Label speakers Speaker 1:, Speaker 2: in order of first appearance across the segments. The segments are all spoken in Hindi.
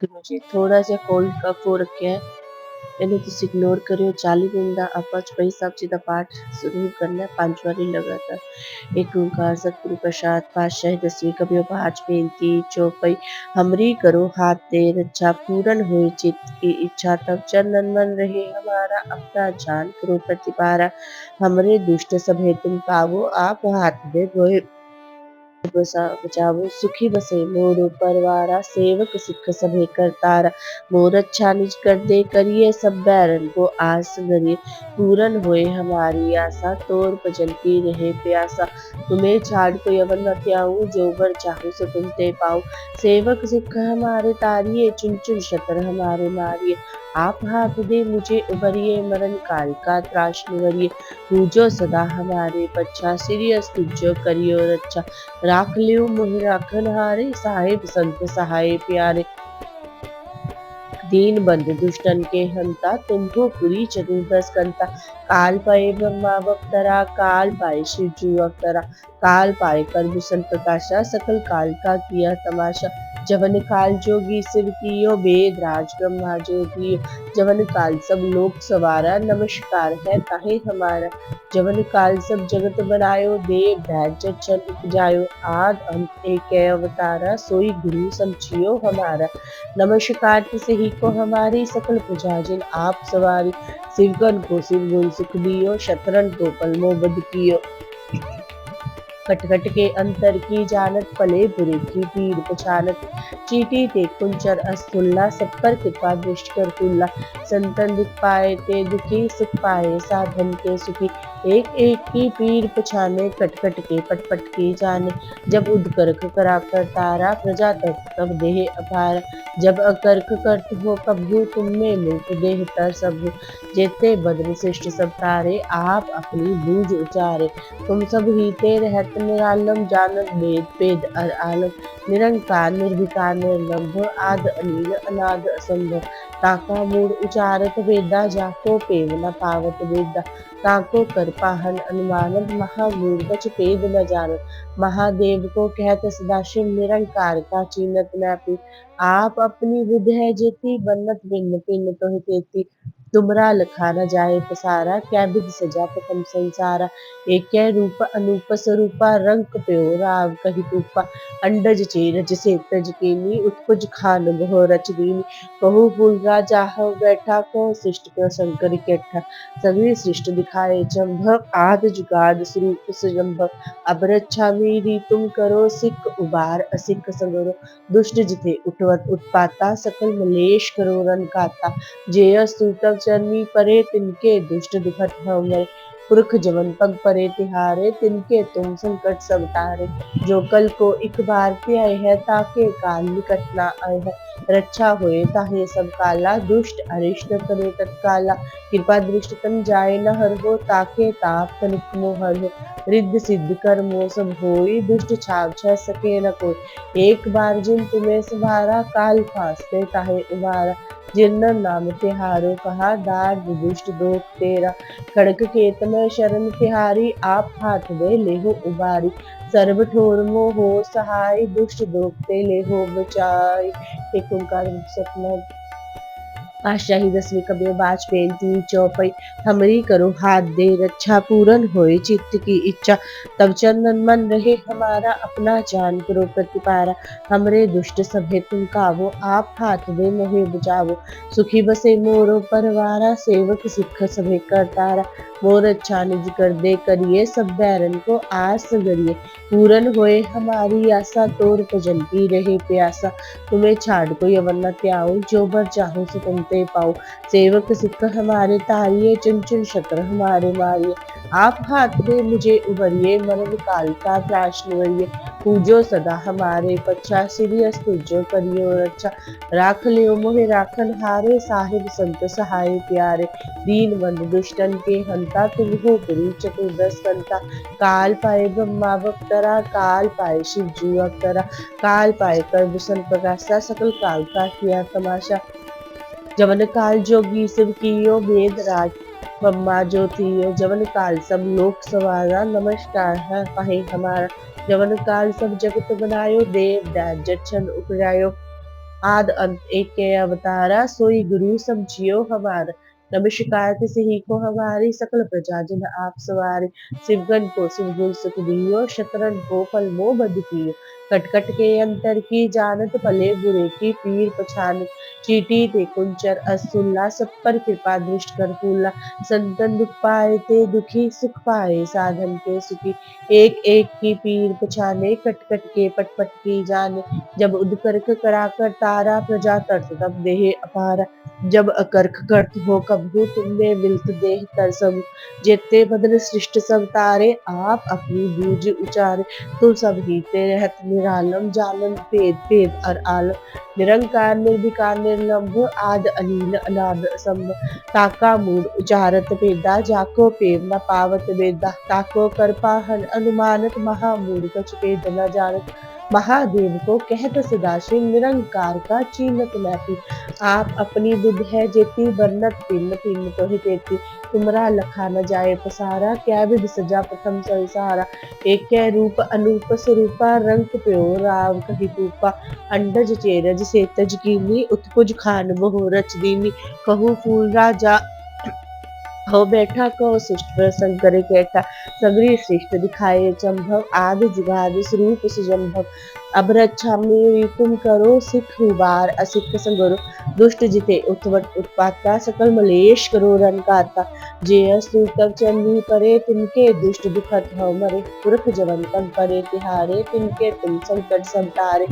Speaker 1: मुझे थोड़ा जिहा कोल्ड कफ हो रखਿਆ है। ਇਹਨੂੰ ਤੁਸੀਂ ਇਗਨੋਰ ਕਰਿਓ 40 ਦਿਨ ਦਾ ਆਪਾਂ ਚੌਪਈ ਸਾਹਿਬ ਜੀ ਦਾ ਪਾਠ ਜ਼ਰੂਰ ਕਰਨਾ ਹੈ 5 ਵਾਰੀ ਲਗਾਤਾਰ। ਏਕ ਓਂਕਾਰ ਸਤਿਗੁਰੂ ਪ੍ਰਸਾਦ ਪਾਤਸ਼ਾਹੀ ਦਸਵੀਂ ਕਬਿਓ ਬਾਚ ਬੇਨਤੀ ਚੌਪਈ हमरी करो हाथ दे रक्षा पूरन होए चित्त की इच्छा तब चंदन मन रहे हमारा अपना जान करो प्रतिपारा हमरे दुष्ट सभे तुम पावो आप हाथ दे गोए बचावो सुखी बसे मोर परवारा सेवक सिख सभे करतारा मोर अच्छा निज कर दे करिए सब बैरन को आस गरिए पूरन होए हमारी आशा तोर भजनती रहे प्यासा तुम्हें छाड़ कोई अवन न त्याऊं जो बर चाहूं सो तुम ते पाऊं सेवक सिख हमारे तारिये चुन चुन शतर हमारे मारिये आप हाथ दे मुझे उबरिए मरण काल का त्राश निवरिए पूजो सदा हमारे बच्चा सीरियस तुझो करियो रक्षा राख लियो मोहि राखन हारे साहिब संत सहाय प्यारे दीन बंधु दुष्टन के हंता तुमको पुरी चतुर्दश कंता काल पाए ब्रह्मावतारा काल पाए शिव जू अवतारा काल पाए कर भूषण प्रकाशा सकल काल का किया तमाशा जवन काल जोगी शिव कियो वेद राज ब्रह्मा जोगी जवन काल सब लोक सवारा नमस्कार है ताहे हमारा जवन काल सब जगत बनायो देव दैज चल उपजायो आद अंत एक अवतारा सोई गुरु समझियो हमारा नमस्कार तिसे ही को हमारी सकल प्रजाजन आप सवारी शिवगन को शिव गुण सुख दियो शतरन को पलमो बद कियो कटकट के अंतर की जानत पले बुरे की पीर पछानत चीटी ते कुंचर अस्तुल्ला सब पर कृपा दृष्टि कर तुल्ला संतन दुख पाए ते दुखी सुख पाए साधन के सुखी एक एक की पीर पछाने कटकट के पटपट की जाने जब उदकर्क करा कर तारा प्रजा तक तब देह अपार जब अकर्क करत हो कभू तुम में मिलत देह तर सब जेते बद्र श्रेष्ठ सब तारे आप अपनी बूझ उचारे तुम सब हीते रहत निरालम जानत वेद वेद अर आलम निरंकार निर्विकार निर्लंभ आद अनील अनाद असंभव ताका मूड उचारत वेदा जाको पेव न पावत वेदा ताको कर पाहन अनुमानत महामूड बच पेद न जानत महादेव को कहत सदाशिव निरंकार का चीनत न पी आप अपनी बुद्ध है जेती बन्नत भिन्न पिन्न तो तेती तुमरा लखा न जाए पसारा क्या विधि सजा प्रथम संसारा एक रूप अनूप स्वरूपा रंग प्यो राव कही तूपा अंडज चेरज से तज कीनी उत्पुज खान बहु रच दीनी कहु फूल राजा हो बैठा को शिष्ट को शंकर केठा सगरी सृष्ट दिखाए जम्भ आद जुगाद स्वरूप सुजम्भ अब रक्षा मेरी तुम करो सिख उबार असिख संगरो दुष्ट जिथे उठवत उत्पाता सकल मलेश करो रन काता जेय स्तुतक चरनी परे तिनके दुष्ट दुखत भंवर पुरख जवन पग परे तिहारे तिनके तुम संकट सब तारे जो कल को एक बार त्याय है ताके काल निकट ना आए है रक्षा होए ताहे सब काला दुष्ट अरिष्ट करे तत्काला कृपा दृष्ट तन जाए न हर हो ताके ताप तनिक मोहर हो रिद्ध सिद्ध कर्मो सब होई दुष्ट छाव छ सके न कोई एक बार जिन तुम्हें सवारा काल फांसते ताहे उबारा जिन्न नाम तिहारो कहा दार दुष्ट दोख तेरा खड़क खेत में शरण तिहारी आप हाथ दे लेहो उबारी सर्व ठोर मोह हो सहाय दुष्ट दोखते लेहो बचाई एक ओंकार सतनाम पातशाही दसवीं कबियो बाच बेनती चौपई हमरी करो हाथ दे रक्षा पूरन होए चित्त की इच्छा तब चंदन मन रहे हमारा अपना जान करो प्रतिपारा हमरे दुष्ट सभे तुम कावो आप हाथ दे मोहे बचावो सुखी बसे मोरो परवारा सेवक सिख सभे करतारा मोर अच्छा निज कर दे करिए सब बैरन को आस गरिए पूरन होए हमारी आशा तोर भजनती रहे प्यासा तुम्हें छाड़ कोई अवन न त्याऊं जो बर चाहूं सो तुम ते पाऊं सेवक सिख हमारे तारिये चुन चुन शतर हमारे मारिये आप हाथ दे मुझे उबरिए मरण काल का त्राश निवरिये पूजो सदा हमारे पच्छा सिरियस तुझो करियो रक्षा राख लियो मोहे राखन हारे साहिब संत सहाय प्यारे दीन बंधु दुष्टन के हंता तुम हो गुरु चतुर्दश कंता काल पाए ब्रह्मावतारा काल पाए शिव जू अवतारा काल पाए कर भूषण प्रकाशा सकल काल का किया तमाशा जवन काल जोगी शिव कियो वेद राज ब्रह्मा ज्योतियो जवन काल सब लोक सवारा नमस्कार है पाहे हमारा जवन काल सब जगत बनायो देव दैज जक्षण उपजायो आद अंत एक के अवतारा सोई गुरु समझियो हमारा। नमस्कार तिस ही को हमारी सकल प्रजा जिन आप सवारे। शिवगन को शिव गुरु सुख दियो शतरन को फल मोह बद कियो। कटकट के अंतर की जानत भले बुरे की पीर पछानत। चीटी ते कुंचर असुल्ला सब पर कृपा दृष्ट कर फूला। संतन दुख पाए ते दुखी सुख पाए साधन के सुखी। एक एक की पीर पछाने कट कट के पट पट की जाने। जब उदकर्क कराकर तारा प्रजा तर्त तब देह अपारा। जब अकर्क कर्त हो कबहू तुमने मिलत देह तर सब। जेते बदन सृष्ट सब तारे आप अपनी बूझ उचारे। तुम सब हीते रहत निरालम जानन भेद भेद और आलम। निरंकार निर्विकार निर्लंब आद अलीन अनाद असंभ। ताका मूड उचारत वेदा जाको पेव न पावत वेदा। ताको करपाहन अनुमानत महामूड कछ वेद न जानत। महादेव को कहत सदाशिव निरंकार का चीनत नाती। आप अपनी बुद्ध है जेती बरनत पिन पिन तो ही तेती। तुमरा लखा न जाए पसारा क्या विध सजा प्रथम संसारा। एक कै रूप अनूप स्वरूपा रंग प्यो राव कही तूपा। अंडज चेरज सेतज कीनी उत्पुज खान मोह रच दीनी। कहूँ फूल राजा हो बैठा कहो शिष्ट प्रसंग करे कैठा। सगरी श्रेष्ठ दिखाए चंभव आदि जुगादि स्वरूप सुजम्भव। अब रक्षा मेरी तुम करो सिख उबार असिख संगरो। दुष्ट जिते उत्वट उत्पाता सकल मलेश करो रन काता। जे तब चंदी परे तिनके दुष्ट दुखत हो मरे। पुरख जवन तब परे तिहारे तिनके तुम संकट सब तारे।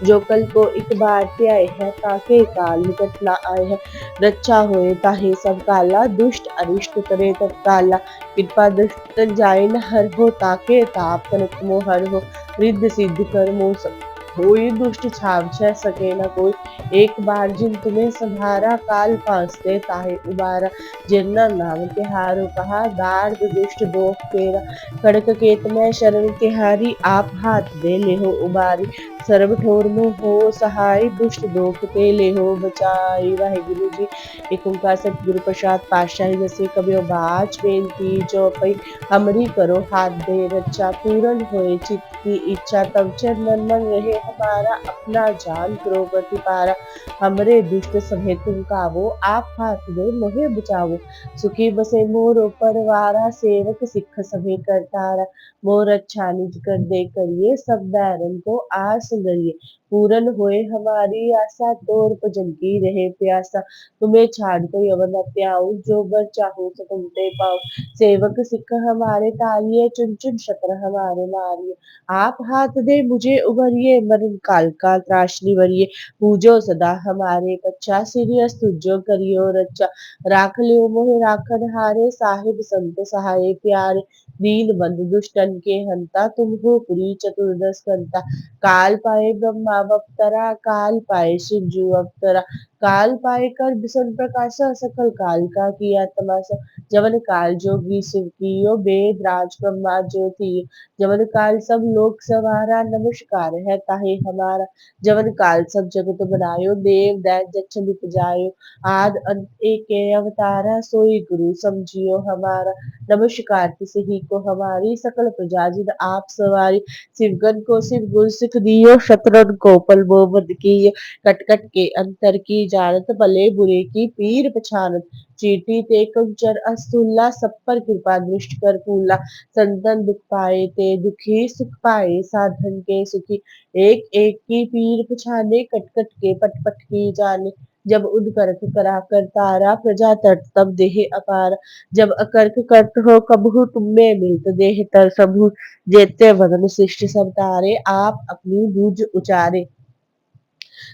Speaker 1: जो कल को एक बार त्याय है ताके काल निकट ना आए है। रक्षा होए ताहे सब काला दुष्ट अरिष्ट करे तत्काला। कृपा दुष्ट जाय न हर हो ताके ताप तनक मोह हर हो। रिद्ध सिद्ध कर मोह सब होई दुष्ट छाव छह सके न कोई। एक बार जिन तुम्हें संहारा काल फांसते ताहे उबारा। जिरना नाम तिहारो कहा दार्द दुष्ट दोख तेरा। कड़क केत में शरण तिहारी आप हाथ दे ले हो उबारी। सर्व ठोर मोह हो सहाय दुष्ट दोख ते ले हो बचाई। वाहिगुरु जी एक ओंकार सतगुरु प्रसाद पातशाही जैसे कबियो बाच बेनती चौपई। हमरी करो हाथ दे रक्षा पूरन होए चित्त की इच्छा। तब चरण मन रहे हमारा अपना जान करो प्रतिपारा। हमरे दुष्ट सभे तुम कावो आप हाथ दे मोहे बचावो। सुखी बसे मोर परवारा सेवक सिख सभे करतारा। मोर अच्छा निज कर दे करिए सब बैरन को आस गरिए। पूरन होए हमारी आशा तोर भजन की रहे प्यासा। तुम्हें छाड़ कोई अवर न त्याऊं जो बर चाहूं सो तुम ते पाऊं। सेवक सिख हमारे तारिये चुन चुन शत्र हमारे मारिये। आप हाथ दे मुझे उबरिए मरण काल का त्रास निवरिये। पूजो सदा हमारे कच्चा सीरियस तुझो करियो रक्षा। राख लियो मोहे राखन हारे साहिब संत सहाय प्यारे। दीन बंधु दुष्टन के हंता तुम हो पुरी चतुर्दश कंता। काल पाए ब्रह्मा अवतरा काल पाए शिव जू अवतरा। काल पाए कर बिसन प्रकाशा सकल काल का किया तमाशा। जवन काल जोगी शिव कियो वेद राज ब्रह्मा ज्योति। जवन काल सब लोक सवारा नमस्कार है ताहे हमारा। जवन काल सब जगत बनायो देव दैत जच्छ लिप जायो। आद अंत एक के अवतारा सोई गुरु समझियो हमारा। नमस्कार तिस ही को हमारी सकल प्रजा जिन आप सवारी। शिवगन को शिव गुरु सिख दियो शतरन को पल वो बद कियो। कट कट के अंतर की जानत भले बुरे की पीर पछानत। चीटी ते कंचर अस्तुल्ला सब पर कृपा दृष्ट कर फूला। संतन दुख पाए ते दुखी सुख पाए साधन के सुखी। एक एक की पीर पछाने कट कट के पट पट की जाने। जब उदकर्क करा कर तारा प्रजा तट तब देह अपार। जब अकर्क कर्त हो कबहू तुम में मिलत देह तर सबहू। जेते वदन शिष्ट सब तारे आप अपनी बूझ उचारे।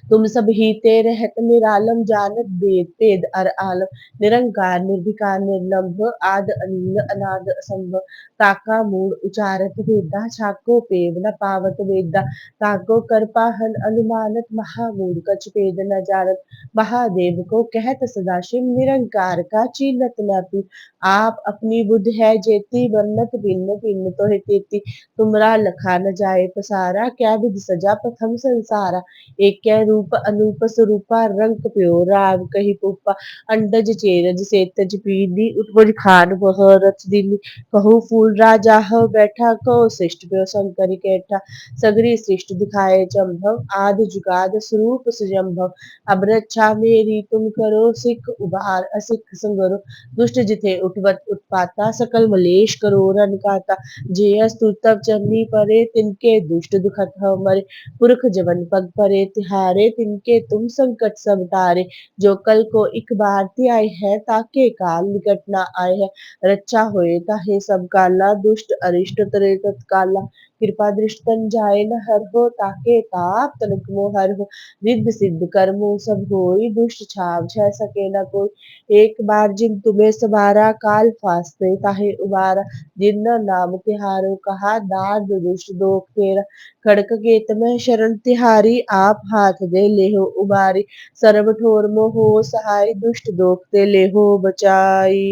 Speaker 1: तुम सब हीते रहत निरालम जानत वेद वेद अर आलम। निरंकार निर्विकार निर्लंभ आद अनील अनाद असंभ। ताका मूड उचारत वेदा छाको पेव न पावत वेदा। ताको करपाहन अनुमानत महामूड कछ भेद न जानत। महादेव को कहत सदाशिव निरंकार का चीनत नाती। आप अपनी बुद्ध है जेती बरनत भिन्न भिन्न तो है तेती। तुमरा लखा न जाए पसारा क्या विधि सजा प्रथम संसारा। एक कै रूप अनूप स्वरूपा रंग प्यो राव कही पुप्पा अंडज चेरज सेतज पीली उठबुज खान वह रच दिली कहूँ फूल राजा ह बैठा कहो श्रेष्ठ प्यो शंकर कैठा सगरी सृष्टि दिखाए जम्भव आदि जुगाद स्वरूप सुजम्भव अब रक्षा मेरी तुम करो सिख उबार असिख संगरो दुष्ट जिथे उठवत उत्पाता सकल मलेश करो रन काता जेयस तब चरनी परे तिनके दुष्ट दुखत ह मरे पुरख जवन पग परे तिहारे तिनके तुम संकट सब तारे जो कल को एक बार त्याय है ताके काल निकट ना आए है रक्षा होए ताहे सब काला दुष्ट अरिष्ट तरे तत्काला कृपा दृष्ट तन जाए न हर हो ताके ताप तनक मोह हर हो रिद्ध सिद्ध कर्मो सब होई दुष्ट छाव छह सके न कोई एक बार जिन तुम्हें सवारा काल फासते ताहे उबारा जिन नाम तिहारो कहा दाद दुष्ट दोख तेरा खड़क केत में शरण तिहारी आप हाथ दे लेहो उबारी सर्व ठोर मोह सहाय दुष्ट दोख ते लेहो बचाई।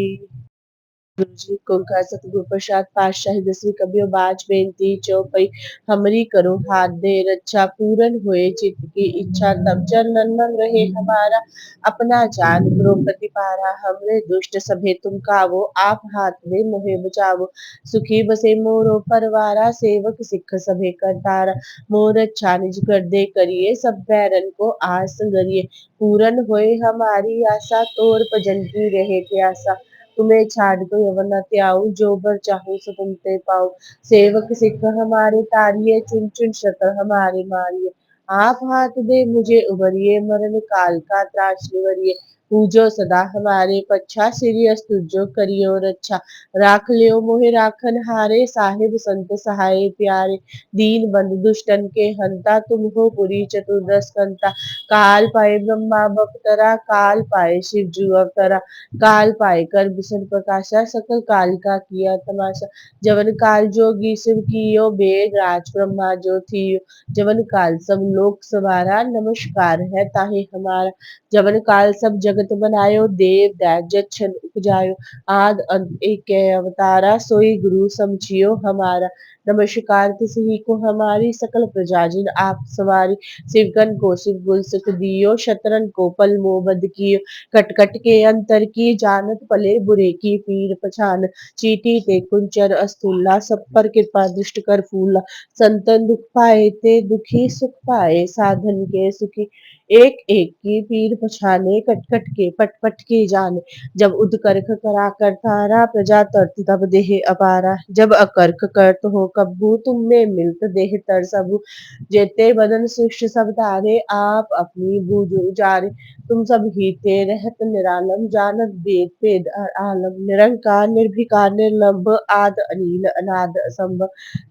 Speaker 1: गुरुजी ओंकार सतगुरु प्रसाद पातशाही दसवीं कबियो बाज बेनती चौपई हमरी करो हाथ दे रक्षा पूरन हुए चित्त की इच्छा तब चरणन मन रहे हमारा अपना जान करो प्रतिपारा हमरे दुष्ट सभे तुम कावो आप हाथ में मोहे बचावो सुखी बसे मोरो परवारा सेवक सिख सभे करतारा मोर अच्छा निज कर दे करिए सब बैरन को आस संगरिए पूरन होए हमारी आशा तोर भजन की रहे प्यासा तुम्हें छाड़ को यवन न त्याऊं जो बर चाहूं सो तुम ते पाऊं सेवक सिख हमारे तारिये चुन चुन शतर हमारे मारिये आप हाथ दे मुझे उबरिए मरण काल का त्रास निवरिए पूजो सदा हमारे पच्छा श्री अस्तुजो करियो रक्षा राख लियो मोहि राखन हारे साहिब संत सहाय प्यारे दीन बंधु दुष्टन के हंता तुम हो पुरी चतुर्दश कंता काल पाए ब्रह्मा बपतरा काल पाए शिव जू अवतरा काल पाए कर बिसन प्रकाशा सकल काल का किया तमाशा जवन काल जोगी शिव कियो बेद राज ब्रह्मा जो थियो जवन काल सब लोक सवारा नमस्कार है ताहे हमारा जवन काल सब जगत बनायो देव दैज जच्छन उपजायो आद अंत एक अवतारा सोई गुरु समझियो हमारा नमस्कार तिसही को हमारी सकल प्रजा जिन आप सवारी शिवगन को शिव गुल सुख दियो शतरन को पल मोबद कियो कटकट के अंतर की जानत पले बुरे की पीर पछान चीटी ते कुंचर अस्तुल्ला सब पर कृपा दृष्ट कर फूला संतन दुख पाए ते दुखी सुख पाए साधन के सुखी एक एक की पीर पछाने कटकट के पट पट के जाने जब उदकर्क करा कर तारा प्रजा तरत तब देह अपारा जब अकर्क करत हो कब्बू तुम में मिलत देह तर सबू जेते बदन शिष्ट सब तारे आप अपनी बूझ उजारे तुम सब ही थे रहत निरालम जानत वेद वेद आलम निरंकार निर्भिकार निर्लंब आद अनील अनाद असंभ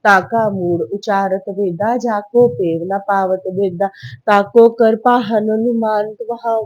Speaker 1: ताका मूड उचारत वेदा जाको पेव न पावत वेदा ताको कर पाहन हनुमान वहाँ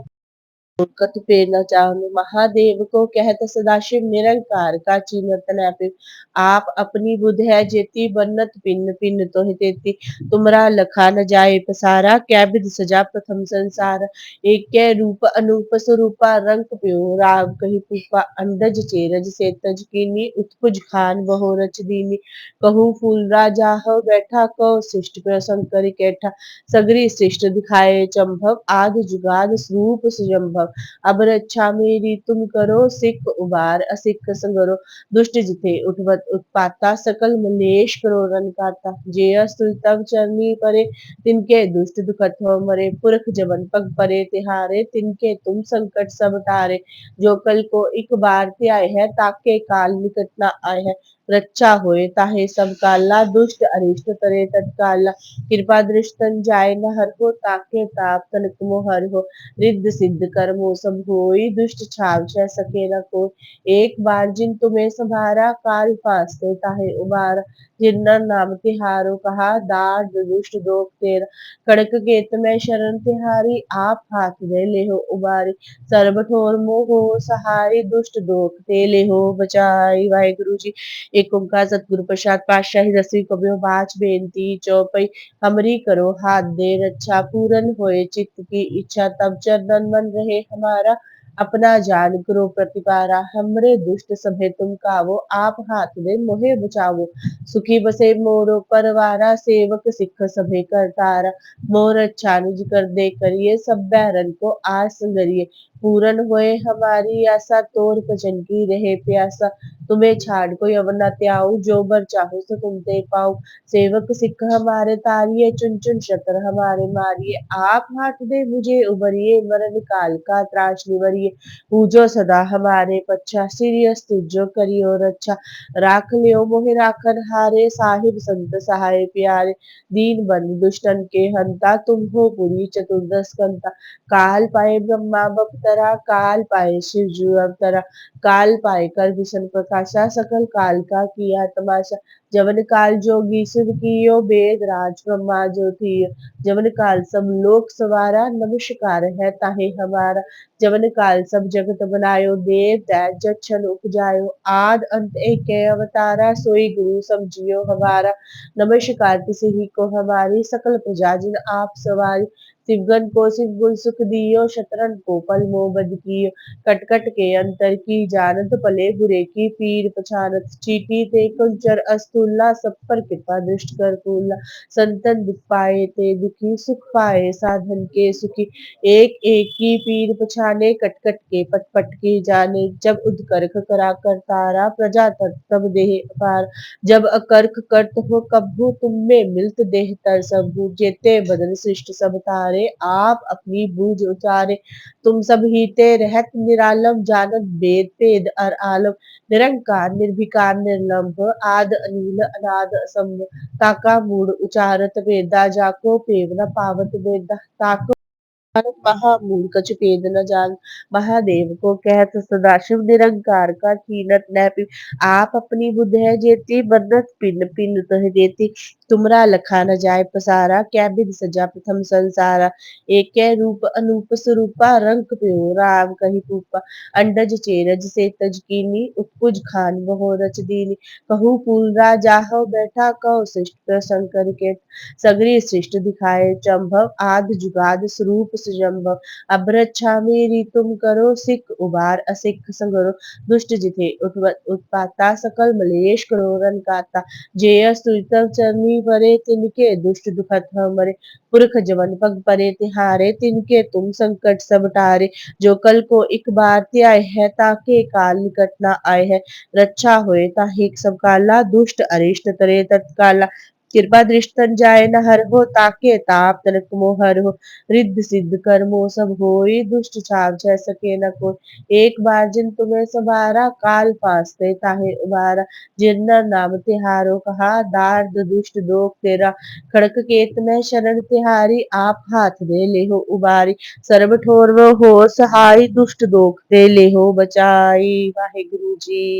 Speaker 1: कत पे न जान महादेव को कहत सदाशिव निरंकार का चीनत नैपि आप अपनी बुध है जेती बन्नत पिन पिन तोहि तेती तुमरा लखा न जाए पसारा कै बिध सजा प्रथम संसार एक कै रूप अनूप स्वरूपा रंग प्यो राग कही पुपा अंडज चेरज से तज कीनी उत्पुज खान बहो रच दीनी कहूँ फूल राजा हो बैठा कहो शिष्ट प्यो शंकर कैठा सगरी सृष्ट दिखाए चंभव आदि जुगाद स्वरूप सुजम्भव अब रक्षा मेरी तुम करो सिख उबार असिख संगरो दुष्ट जिथे उठवत उत्पाता सकल मलेश करो रन काता जे अस्तुल तब चरनी परे तिनके दुष्ट दुखत हो मरे पुरख जवन पग परे तिहारे तिनके तुम संकट सब तारे जो कल को एक बार त्याय है ताके काल निकट न आए है रक्षा होए ताहे सब काला दुष्ट अरिष्ट तरे तत्काला कृपा दृष्टन जाय न हर हो ताके ताप तनक मोह हर हो रिद्ध सिद्ध कर्मो सब होई दुष्ट छाव छह सके न कोई एक बार जिन तुम्हें संभारा काल फासते ताहे उबारा जिन्ना नाम तिहारो कहा दाद दुष्ट दोख तेरा कड़क केत में शरण तिहारी आप हाथ दे ले हो उबारी सर्व ठोर मोहो सहाय दुष्ट दोख ते ले हो बचाई वाहिगुरु जी एक ओंकार सतगुरु प्रसाद पातशाही दसवीं कबियो बाच बेनती चौपई हमरी करो हाथ दे रक्षा पूरन होए चित्त की इच्छा तब चरणन मन रहे हमारा अपना जान करो प्रतिपारा हमरे दुष्ट सभे तुम कावो आप हाथ दे मोहे बचावो सुखी बसे मोरो परवारा सेवक सिख सभे करतारा मोर अच्छा निज कर दे करिए सब बैरन को आस गरिए पूरन होए हमारी आशा तोर भजन की रहे प्यासा तुम्हें छाड़ कोई अवना त्याऊ जो बर चाहो सो तुम ते पाओ सेवक सिख हमारे तारिये चुन चुन शतर हमारे मारिये आप हाथ दे मुझे उबरिए मरण काल का त्रास निवरिये पूजो सदा हमारे पच्छा सीरियस तुझो करियो रक्षा राख लियो मोहि राखन हारे साहिब संत सहाय प्यारे दीन बंधु दुष्टन के हंता तुम हो पुरी चतुर्दश कंता काल पाए ब्रह्मा बपतरा काल पाए शिव जू अवतरा काल पाए कर विष्णु प्रकाशा सकल काल का किया तमाशा जवन काल जोगी शिव कियो वेद राज ब्रह्मा जो थी जवन काल सब लोक सवारा नमस्कार है ताहे हमारा जवन काल सब जगत बनायो देव दैत जच्छन उपजायो आद अंत एक अवतारा सोई गुरु समझियो हमारा नमस्कार तिसे ही को हमारी सकल प्रजा जिन आप सवारी सिवगन को सिव गुण सुख दियो शतरन को पल मोबद कियो कट कट के अंतर की जानत पले बुरे की पीर पछानत चीटी ते कुंचर अस्तुल्ला सब पर कृपा दृष्ट कर फूला संतन दुख पाए ते दुखी सुख पाए साधन के सुखी एक एक की पीर पछाने कट कट के पट पट के जाने जब उदकर्क करा कर तारा प्रजा तब देह पार जब अकर्क करत हो कबहू तुम में मिलत देह तर सबहू जेते बदन सृष्ट सब तारे आप अपनी बूझ उचारे तुम सब हीते रहत निरालम जानत वेद पेद अर आलम निरंकार निर्विकार निर्लंब आद अनिल अनाद असंभ ताका मूड उचारत वेदा जाको पेव न पावत वेदा ताको महामूढ़ कछु भेद न जान महादेव को कहत सदाशिव निरंकार का कीनत न पी आप अपनी बुद्ध है जेती बन्नत पिन पिन तह देती तुमरा लखा न जाय पसारा क्या बिद सजा प्रथम संसारा एक रूप अनूप स्वरूपा रंग प्यो राम कही पूपा अंडज चेरज से तज कीनी उत्पुज खान बहो रच दीनी कहू फूल जाहो बैठा कहो शिष्ट शंकर के सगरी सृष्ट दिखाए चंभव आद जुगाद स्वरूप सुजम्भव अभ्रच्छा मेरी तुम करो सिख उबार असिख संगरो दुष्ट जिथे उत्पाता सकल मलेश करो रन काता जेय स्तुतव चरनी परे तिनके दुष्ट दुखत मरे पुरख जवन पग परे तिहारे तिनके तुम संकट सब टारे जो कल को एक बार त्याय है ताके काल निकट ना आए है रक्षा होए ताहिक सब काला दुष्ट अरिष्ट तरे तत्काला कृपा दृष्टन जाय न हर हो ताके ताप तनक मोहर हो रिद्ध सिद्ध कर्मो सब होई दुष्ट छाव छह सके न कोई एक बार जिन तुम्हें सवारा काल फासते ताहे उबारा जिन्ना नाम तिहारो कहा दार्द दुष्ट दोख तेरा खड़क केत में शरण तिहारी आप हाथ दे ले हो उबारी सर्व ठोर हो सहाय दुष्ट दोख दे ले हो बचाई वाहे गुरु जी।